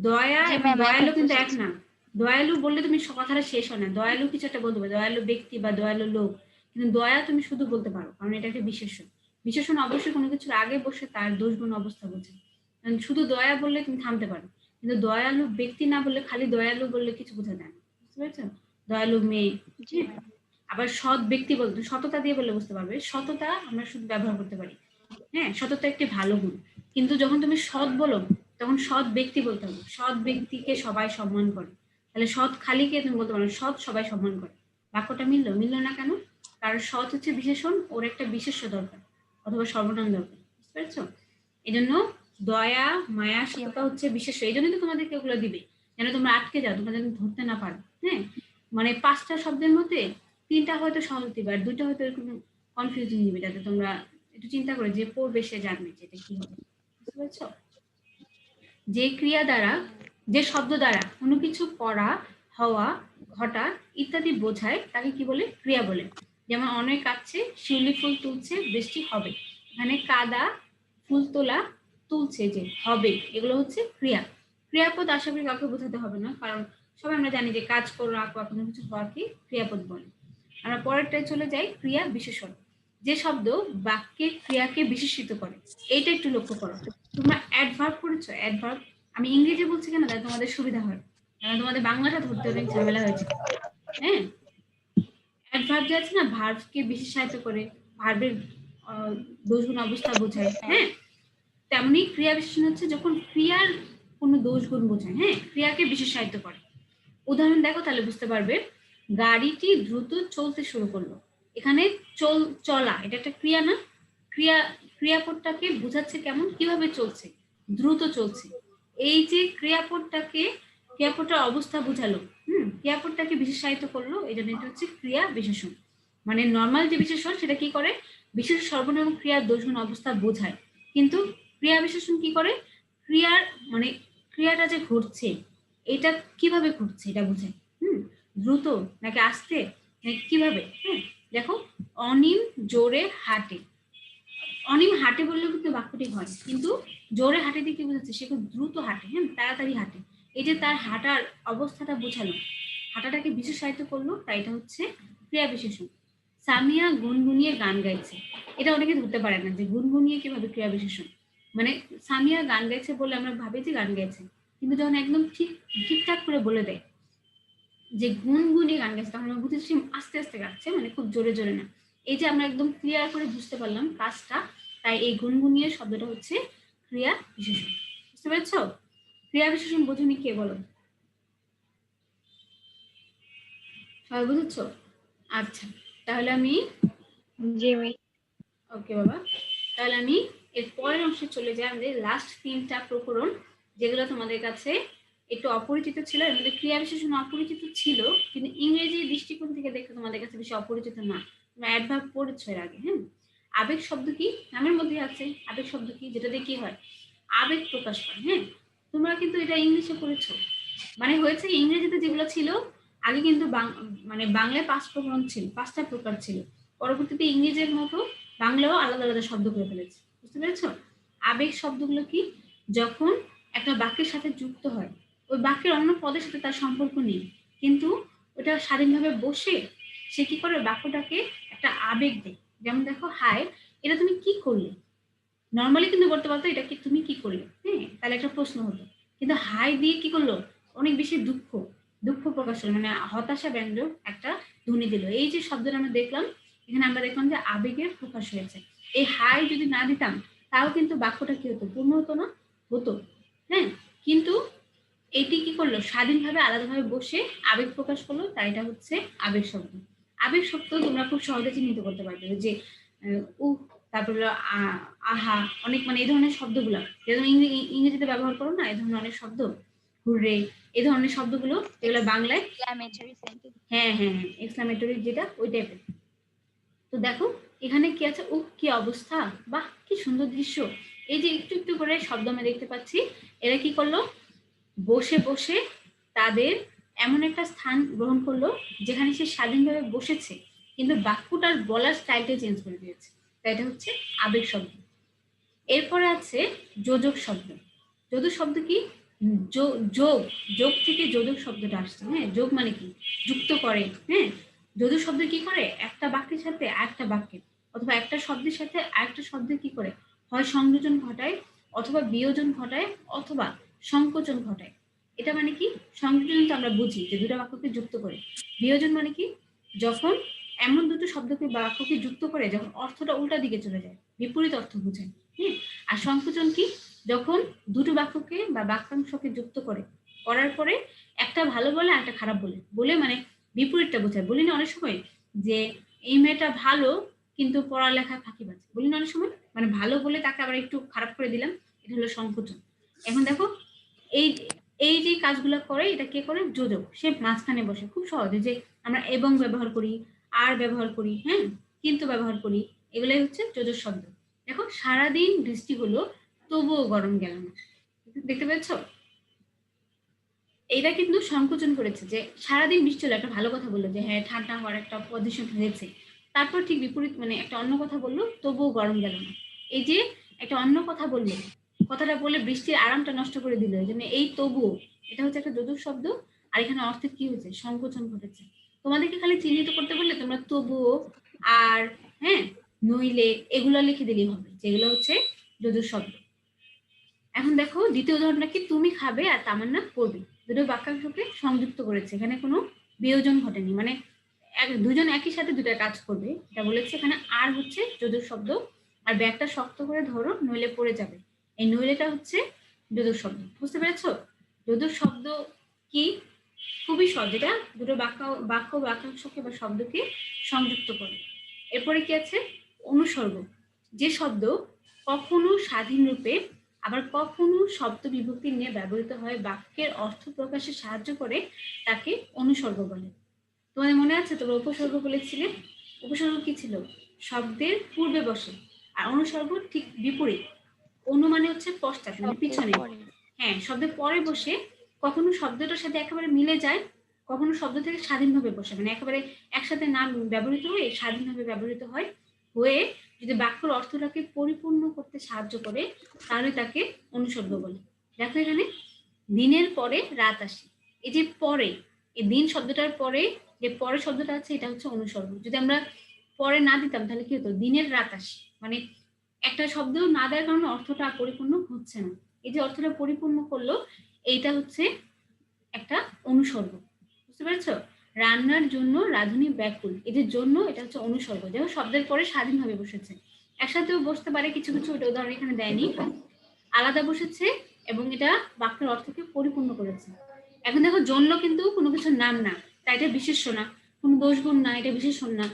দয়া জি এবং ম্যাম, দয়ালু এখন কিন্তু এক বুঝেছি। না। দয়ালু বললে তুমি কথাটা শেষ হয় না, দয়ালু কিছু একটা বলতে পারো, দয়ালু ব্যক্তি বা দয়ালু লোক, কিন্তু দয়া তুমি শুধু বলতে পারো, কারণ এটা একটা বিশেষণ। বিশেষণ অবশ্যই কোনো কিছুর আগে বসে তার দোষ গুণ অবস্থা বোঝে। শুধু দয়া বললে তুমি থামতে পারো, কিন্তু দয়ালু ব্যক্তি না বললে, খালি দয়ালু বললে কিছু বোঝা যায় না। বুঝতে পেরেছো? দয়ালু মেয়ে, জি ম্যাম। আবার সৎ ব্যক্তি বলতে সততা দিয়ে বললে বুঝতে পারবে, সততা আমরা শুধু ব্যবহার করতে পারি। হ্যাঁ সততা একটি ভালো গুণ, কিন্তু যখন তুমি সৎ বলো তখন সৎ ব্যক্তি বলতে হবে, সৎ ব্যক্তিকে সবাই সম্মান করে। তাহলে সৎ খালিকে তুমি বলতে পারো সৎ সবাই সম্মান করে। বাক্যটা মিললো না কেন? কারণ সৎ হচ্ছে বিশেষণ, ওর একটা বিশেষ্য দরকার অথবা সর্বনাম দরকার। বুঝতে বুঝতে পেরেছো? এই জন্য দয়া, মায়া, সততা হচ্ছে বিশেষ্য। এই জন্যই তো তোমাদেরকে ওগুলো দিবে, যেন তোমরা আটকে যাও, তোমরা যেন ধরতে না পারো। হ্যাঁ, মানে 5টা শব্দের মধ্যে 3টা হয়তো সহজ দিবে আর 2টা হয়তো এরকম কনফিউজিং দিবে, যাতে তোমরা একটু চিন্তা করে যে পড়বে সে জানবে যে এটা কি হবে। বুঝতে পেরেছো? যে ক্রিয়া দ্বারা, যে শব্দ দ্বারা কোনো কিছু করা, হওয়া, ঘটা ইত্যাদি বোঝায় তাকে কি বলে? ক্রিয়া বলে। যেমন অনেক কাচ্ছে, শিউলি ফুল তুলছে, বৃষ্টি হবে। এখানে কাদা, ফুল তোলা, তুলছে, যে হবে, এগুলো হচ্ছে ক্রিয়া। ক্রিয়াপদ আশা করি কাউকে বোঝাতে হবে না, কারণ সবাই আমরা জানি যে কাজ করো, আঁকো, কোনো কিছু হওয়াকে ক্রিয়াপদ বলে। আমরা পরেরটায় চলে যাই, ক্রিয়া বিশেষণ। যে শব্দ বাক্যে ক্রিয়াকে বিশেষিত করে, এইটা একটু লক্ষ্য করো। তোমরা অ্যাডভার্ব করেছো? অ্যাডভার্ব আমি ইংরেজি বলছি কেন, তাই তোমাদের সুবিধা হয়, কারণ তোমাদের বাংলাটা ধরতে অনেক ঝামেলা হয়েছে। হ্যাঁ, অ্যাডভার্ব যে আছে না, ভার্বকে বিশেষায়িত করে, ভার্বের দোষ গুণ অবস্থা বোঝায়। হ্যাঁ, তেমনি ক্রিয়া বিশেষণ হচ্ছে যখন ক্রিয়ার কোনো দোষ গুণ বোঝায়। হ্যাঁ, ক্রিয়াকে বিশেষায়িত করে। উদাহরণ দেখো তাহলে বুঝতে পারবে। গাড়িটি দ্রুত চলতে শুরু করলো। এখানে চলা, এটা একটা ক্রিয়া না? ক্রিয়াপদটাকে বোঝাচ্ছে কেমন, কিভাবে চলছে, দ্রুত চলছে। এই যে ক্রিয়াপদটার অবস্থা বোঝালো, ক্রিয়াপদটাকে বিশেষায়িত করলো, এই জন্য এটা হচ্ছে ক্রিয়া বিশেষণ। মানে নর্মাল যে বিশেষণ সেটা কি করে, বিশেষ সর্বনাম ক্রিয়ার দোষগুণ অবস্থা বোঝায়, কিন্তু ক্রিয়া বিশেষণ কি করে, ক্রিয়ার মানে ক্রিয়াটা যে ঘটছে এটা কিভাবে ঘটছে এটা বোঝায়। দ্রুত নাকি আস্তে, নাকি কিভাবে। হ্যাঁ, দেখো, অনিম জোরে হাঁটে। অনিম হাঁটে বললেও কিন্তু বাক্যটি হয়, কিন্তু জোরে হাঁটে দিয়ে কি বোঝাচ্ছে, সে খুব দ্রুত হাঁটে। হ্যাঁ, তাড়াতাড়ি হাঁটে। এই যে তার হাঁটার অবস্থাটা বোঝালো, হাঁটাটাকে বিশেষায়িত করলো, তাই এটা হচ্ছে ক্রিয়া বিশেষণ। সামিয়া গুনগুনিয়ে গান গাইছে। এটা অনেকে ধরতে পারে না যে গুনগুনিয়ে কিভাবে ক্রিয়া বিশেষণ। মানে সামিয়া গান গাইছে বলে আমরা ভাবি যে গান গাইছে, কিন্তু যখন একদম ঠিকঠাক করে বলে দেয় যে গুনগুনিয়ে গান গাইছে, তখন আমরা বুঝেছি আস্তে আস্তে গাচ্ছে, মানে খুব জোরে জোরে না। এই যে আমরা একদম ক্লিয়ার করে বুঝতে পারলাম কাজটা, তাই এই গুনগুনিয়ে শব্দটা হচ্ছে ক্রিয়া বিশেষণ। বুঝতে পেরেছ? ক্রিয়া বিশেষণ বোঝনি কে বলো? সবাই বুঝেছ? আচ্ছা, তাহলে আমি ওকে বাবা, তাহলে আমি এর পরের অংশে চলে যাই। আমাদের লাস্ট 3টা প্রকরণ, যেগুলো তোমাদের কাছে একটু অপরিচিত ছিল। এর মধ্যে ক্রিয়া বিশেষণ অপরিচিত ছিল, কিন্তু ইংরেজি দৃষ্টিকোণ থেকে দেখতে তোমাদের কাছে বেশি অপরিচিত না। তোমরা অ্যাডভার্ব পড়েছো এর আগে। হ্যাঁ, আবেগ শব্দ কি? নামের মধ্যে আছে আবেগ শব্দ কি, যেটা দিয়ে কি হয়, আবেগ প্রকাশ পায়। হ্যাঁ, তোমরা কিন্তু এটা ইংলিশে পড়েছো। মানে হয়েছে ইংরেজিতে যেগুলো ছিল আগে, কিন্তু মানে বাংলায় 5 প্রকরণ ছিল, 5টা প্রকার ছিল। পরবর্তীতে ইংরেজির মতো বাংলাও আলাদা আলাদা শব্দ করে ফেলেছে। বুঝতে পেরেছো? আবেগ শব্দগুলো কি, যখন একটা বাক্যের সাথে যুক্ত হয়, ওই বাক্যের অন্য পদের সাথে তার সম্পর্ক নেই, কিন্তু ওটা স্বাধীনভাবে বসে সে কি করে, বাক্যটাকে একটা আবেগ দেয়। যেমন দেখো, হাই, এটা তুমি কি করলে। নর্মালি কিন্তু বলতে পারতো এটা কি তুমি কি করলে, হ্যাঁ, তাহলে একটা প্রশ্ন হতো। কিন্তু হাই দিয়ে কি করলো, অনেক বেশি দুঃখ প্রকাশ হলো, মানে হতাশা ব্যঞ্জক একটা ধ্বনি দিল। এই যে শব্দটা আমরা দেখলাম, এখানে আমরা দেখলাম যে আবেগের প্রকাশ হয়েছে। এই হাই যদি না দিতাম তাও কিন্তু বাক্যটা কি হতো, পূর্ণ হতো না? হতো। হ্যাঁ, কিন্তু এটি কি করলো, স্বাধীনভাবে আলাদাভাবে বসে আবেগ প্রকাশ করলো, তাই এটা হচ্ছে আবেগ শব্দ। আবেগ শব্দ তোমরা খুব সহজে চিহ্নিত করতে পারবে, যে তারপরে আহা, অনেক, মানে এই ধরনের শব্দগুলো যেমন ইংরেজিতে ব্যবহার করো না, এই ধরনের অনেক শব্দ, হুররে, এই ধরনের শব্দগুলো যেগুলো বাংলায় হ্যাঁ হ্যাঁ হ্যাঁ এক্সক্লামেটরি, যেটা ওই টাইপের। তো দেখো এখানে কি আছে, কি অবস্থা, বাহ কি সুন্দর দৃশ্য। এই যে একটু একটু করে শব্দ আমরা দেখতে পাচ্ছি, এরা কি করলো, বসে বসে তাদের এমন একটা স্থান গ্রহণ করলো যেখানে সে স্বাধীনভাবে বসেছে, কিন্তু বাক্যটার বলার স্টাইলটা চেঞ্জ করে দিয়েছে, তাই এটা হচ্ছে আবেগ শব্দ। এরপরে আছে যোজক শব্দ। যোজক শব্দ কি, যোগ থেকে যোজক শব্দটা আসছে। হ্যাঁ, যোগ মানে কি, যুক্ত করে। হ্যাঁ, যোজক শব্দ কি করে, একটা বাক্যের সাথে আরেকটা বাক্যের, অথবা একটা শব্দের সাথে আরেকটা শব্দের কি করে, হয় সংযোজন ঘটায়, অথবা বিয়োজন ঘটায়, অথবা সংকোচন ঘটায়। এটা মানে কি, সংযোজন তো আমরা বুঝি যে দুটো বাক্যকে যুক্ত করে। বিয়োজন মানে কি, যখন এমন দুটো শব্দকে বাক্যকে যুক্ত করে যখন অর্থটা উল্টা দিকে চলে যায়, বিপরীত অর্থ বোঝায়। হ্যাঁ, আর সংকোচন কি, যখন দুটো বাক্যকে বা বাক্যাংশকে যুক্ত করার পরে একটা ভালো বলে আর একটা খারাপ বলে মানে বিপরীতটা বোঝায়। বলি না অনেক সময় যে এই মেয়েটা ভালো, কিন্তু পড়ালেখা ফাঁকিবাজ বলি না অনেক সময়, মানে ভালো বলে তাকে আবার একটু খারাপ করে দিলাম, এটা হলো সংকোচন। এখন দেখো এই এই যে কাজগুলো করে এটা কে করে? যোজক। সে মাঝখানে বসে খুব সহজে, যে আমরা এবং ব্যবহার করি, আর ব্যবহার করি, হ্যাঁ, কিন্তু ব্যবহার করি, এগুলাই হচ্ছে যোজক শব্দ। দেখো সারাদিন বৃষ্টি হলো তবুও গরম গেল না, দেখতে পাচ্ছ? এইটা কিন্তু সংকোচন করেছে, যে সারাদিন বৃষ্টি হলো, একটা ভালো কথা বললো যে হ্যাঁ ঠান্ডা হওয়ার একটা পজিশন হয়েছে, তারপর ঠিক বিপরীত মানে একটা অন্য কথা বললো তবুও গরম গেল না। এই যে একটা অন্য কথা বললো, কথাটা বলে বৃষ্টির আরামটা নষ্ট করে দিল, এই জন্য এই তবুও এটা হচ্ছে একটা যোজক শব্দ। আর এখানে অর্থে কি হয়েছে? সংকোচন ঘটেছে। তোমাদেরকে খালি চিহ্নিত করতে বললে তোমরা তবুও আর হ্যাঁ নইলে এগুলো লিখে দিলেই হবে, যেগুলো হচ্ছে যোজক শব্দ। এখন দেখো দ্বিতীয় উদাহরণটা কি? তুমি খাবে আর তামান্না পড়বে, দুটো বাক্যাংশকে সংযুক্ত করেছে, এখানে কোনো বিয়োজন ঘটেনি, মানে দুজন একই সাথে দুটো কাজ করবে এটা বলেছে। এখানে আর হচ্ছে যোজক শব্দ, আর ব্যাগটা শক্ত করে ধরো নইলে পড়ে যাবে, এই নইলেটা হচ্ছে যোজক শব্দ। বুঝতে পেরেছো যোজক শব্দ কি? খুবই সহজ, এটা দুটো বাক্যাংশকে বা শব্দকে সংযুক্ত করে। এরপরে কি আছে? অনুসর্গ, যে শব্দ কখনো স্বাধীন রূপে আবার কখনো শব্দ বিভক্তি নিয়ে ব্যবহৃত হয়, বাক্যের অর্থ প্রকাশে সাহায্য করে, তাকে অনুসর্গ বলে। তোমাদের মনে আছে তোমরা উপসর্গ বলেছিলে? উপসর্গ কি ছিল? শব্দের পূর্বে বসে, আর অনুসর্গ ঠিক বিপরীত। অনু মানে হচ্ছে পশ্চাৎ, মানে পিছনে। হ্যাঁ, শব্দের পরে বসে, কখনো শব্দটার সাথে একেবারে মিলে যায়, কখনো শব্দ থেকে স্বাধীনভাবে বসে, মানে একেবারে একসাথে না ব্যবহৃত হয়ে স্বাধীনভাবে ব্যবহৃত হয়, হয়ে যদি বাক্যের অর্থটাকে পরিপূর্ণ করতে সাহায্য করে, তাহলে তাকে অনুসর্গ বলে। দেখো এখানে দিনের পরে রাত আসে, এই যে পরে, এই দিন শব্দটার পরে যে পরে শব্দটা আছে এটা হচ্ছে অনুসর্গ। যদি আমরা পরে না দিতাম তাহলে কি হতো? দিনের রাত আসে, মানে একটা শব্দ না দেওয়ার কারণে অর্থটা পরিপূর্ণ হচ্ছে না, এই যে অর্থটা পরিপূর্ণ করলো এইটা হচ্ছে একটা অনুসর্গ। বুঝতে পেরেছো? রান্নার জন্য রাঁধুনি ব্যাকুল, এই যে জন্য এটা হচ্ছে অনুসর্গ, যেমন শব্দের পরে স্বাধীনভাবে বসেছে, একসাথেও বসতে পারে কিছু কিছু, এটা উদাহরণ এখানে দেয়নি, আলাদা বসেছে এবং এটা বাক্যের অর্থকে পরিপূর্ণ করেছে। এখন দেখো জন্য কিন্তু কোনো কিছুর নাম না, তাই এটা বিশেষ্য না, কোনো দোষগুণ না, এটা বিশেষণ না,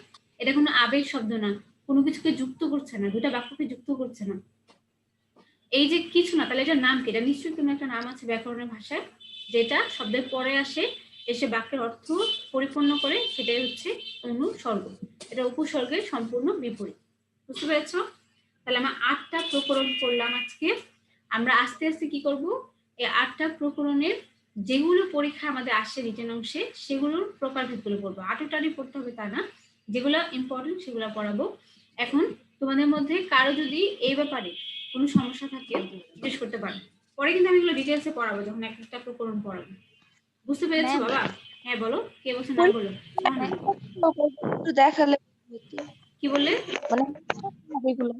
এটা কোনো আবেগ শব্দ না, কোনো কিছুকে যুক্ত করছে না, দুটা বাক্যকে যুক্ত করছে না, এই যে কিছু না, তাহলে এটার নাম কি? এটা নিশ্চয়ই কোনো একটা নাম আছে ব্যাকরণের ভাষায়, যেটা শব্দের পরে আসে, এসে বাক্যের অর্থ পরিপূর্ণ করে, সেটাই হচ্ছে অনুসর্গ। এটা উপসর্গের সম্পূর্ণ বিপরীত। বুঝতে পেরেছো? তাহলে আমরা 8টা প্রকরণ পড়লাম আজকে। আমরা আস্তে আস্তে কি করব, এই 8টা প্রকরণের যেগুলো পরীক্ষা আমাদের আসে রিটেন অংশে, সেগুলোর প্রকারভেদগুলো পড়বো। 8টারই পড়তে হবে তা না, যেগুলো ইম্পর্টেন্ট সেগুলো পড়াবো। এখন তোমাদের মধ্যে কারো যদি এই ব্যাপারে কোনো সমস্যা থাকে জিজ্ঞেস করতে পারো, পরে কিন্তু আমি এগুলো ডিটেলসে পড়াবো যখন একটা প্রকরণ পড়াবো। বুঝতে পেরেছো Ma'am, বাবা? হ্যাঁ বলো, কে বলছো না বলো। একটু দেখালে কি বললে? মানে এগুলো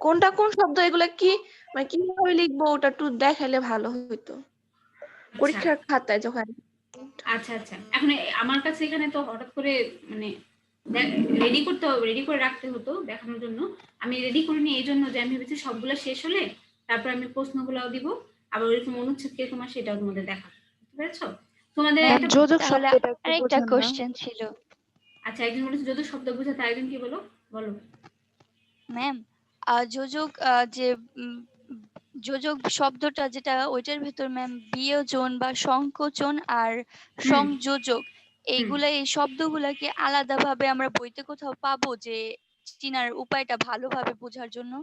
কোনটা কোন শব্দ, এগুলা কি মানে কিভাবে লিখবো ওটা একটু দেখালে ভালো হতো পরীক্ষার খাতায় যখন। আচ্ছা আচ্ছা, এখন আমার কাছে এখানে তো হঠাৎ করে মানে রেডি করতে হবে, রেডি করে রাখতে হতো দেখানোর জন্য। আমি রেডি করিনি এই জন্য যে আমি ভেবেছি সবগুলো শেষ হলে তারপর আমি প্রশ্নগুলো দিব, আবার ওইরকম অনুচ্ছেদ কিরকম আসে সেটাও তোমাদের দেখাবো। বুঝতে পেরেছো? তোমাদের Ma'am, একটা যোজক তাহলে শব্দটা একটু আরেকটা বোঝান না। কোশ্চেন ছিল। আচ্ছা, একজন বলেছে যদি শব্দ বোঝাতে, আরেকজন কি বলো বলো। ম্যাম, যোজক যে যোজক শব্দটা যেটা ওইটার ভেতর ম্যাম বিয়োজন বা সংকোচন আর সংযোজক, এইগুলা এই শব্দগুলা কি আলাদাভাবে আমরা বইতে কোথাও পাবো, যে চিনার উপায়টা ভালোভাবে বোঝার জন্য?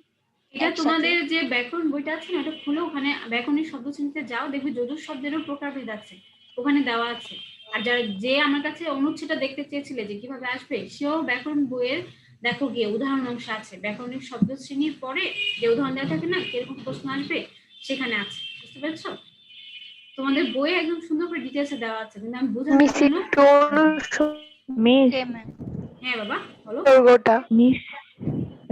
এটা একসাথে? তোমাদের যে ব্যাকরণ বইটা আছে না, এটা খুলে ওখানে ব্যাকরণের শব্দ শ্রেণীতে যাও, দেখবে যোজক শব্দেরও প্রকারভেদ আছে, ওখানে দেওয়া আছে। আর যারা যে আমার কাছে অনুচ্ছেদটা দেখতে চেয়েছিলে যে কিভাবে আসবে, সেও ব্যাকরণ বইয়ের দেখো গিয়ে উদাহরণ অংশ আছে, ব্যাকরণিক শব্দ শ্রেণীর পরে যে উদাহরণ দেওয়া থাকে না, কিরকম প্রশ্ন আসবে সেখানে আছে। বুঝতে পেরেছো? তোমাদের বইয়ে একদম সুন্দর করে ডিটেলসে দেওয়া আছে, কিন্তু আমি বোঝানোর জন্য। Okay, ma'am. হ্যাঁ বাবা বলো।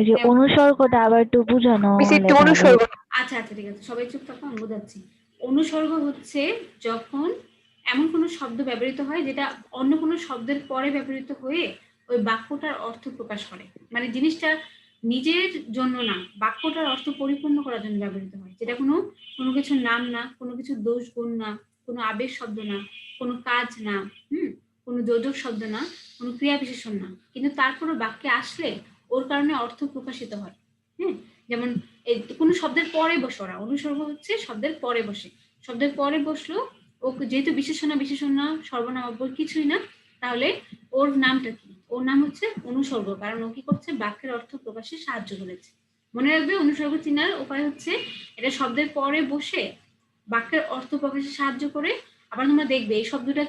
যে অনুসর্গটা আবার একটু বুঝানো হলে ভালো। আচ্ছা আচ্ছা ঠিক আছে, সবাই চুপ থাকো, আমি বোঝাচ্ছি। অনুসর্গ হচ্ছে যখন এমন কোনো শব্দ ব্যবহৃত হয় যেটা অন্য কোনো শব্দের পরে ব্যবহৃত হয়ে ওই বাক্যটার অর্থ প্রকাশ করে, মানে জিনিসটা নিজের জন্য না, বাক্যটার অর্থ পরিপূর্ণ করার জন্য ব্যবহৃত হয়, যেটা কোনো কিছুর নাম না, কোনো কিছুর দোষ গুণ না, কোনো আবেগ শব্দ না, কোনো কাজ না, কোনো যোজক শব্দ না, কোনো ক্রিয়া বিশেষণ না, কিন্তু তারপরে বাক্যে আসলে ওর কারণে অর্থ প্রকাশিত হয়। হ্যাঁ, যেমন এই কোনো শব্দের পরে বসে ওরা, অনুসর্গ হচ্ছে শব্দের পরে বসে, শব্দের পরে বসলো ও যেহেতু বিশেষণ না সর্বনাম অব্যয় কিছুই না, তাহলে ওর নামটা কি? ওর নাম হচ্ছে অনুসর্গ, কারণ ও কি করছে? বাক্যের অর্থ প্রকাশে সাহায্য করেছে। মনে রাখবে অনুসর্গ চিনার উপায় হচ্ছে এটা শব্দের পরে বসে বাক্যের অর্থ প্রকাশে সাহায্য করে। আবার তোমরা দেখবে এই শব্দটা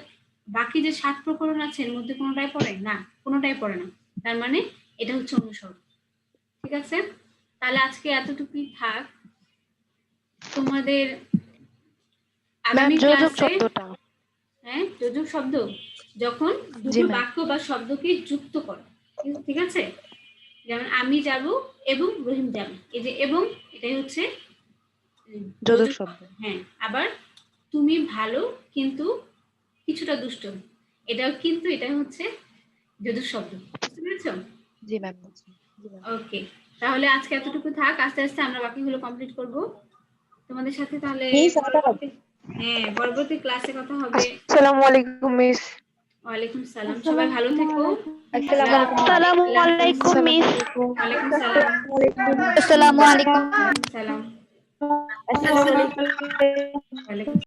বাকি যে 7 প্রকরণ আছে এর মধ্যে কোনোটাই পড়ে না, কোনোটাই পড়ে না, তার মানে এটা হচ্ছে অনুসর্গ। ঠিক আছে, তাহলে আজকে এতটুকুই থাক। তোমাদের আগামী ক্লাসে হ্যাঁ যোজক শব্দ যখন দুটো বাক্য বা শব্দকে যুক্ত করে, ঠিক আছে, যেমন আমি যাব এবং রহিম যাবে, এই যে এবং এটাই হচ্ছে যোজক শব্দ। হ্যাঁ, আবার তুমি ভালো কিন্তু কিছুটা দুষ্ট, এটাও কিন্তু এটাই হচ্ছে যোজক শব্দ। বুঝতে পেরেছো? জি ম্যাম। ওকে, তাহলে আজকে এতটুকু থাক, আস্তে আস্তে আমরা বাকিগুলো কমপ্লিট করব তোমাদের সাথে। তাহলে হ্যাঁ পরবর্তী ক্লাসে কথা হবে। আসসালামু আলাইকুম মিস। ওয়ালাইকুম সালাম, সবাই ভালো থেকো। আসসালামু আলাইকুম মিস। ওয়ালাইকুম সালাম। আসসালামু আলাইকুম। সালাম। আসসালামু আলাইকুম। ওয়ালাইকুম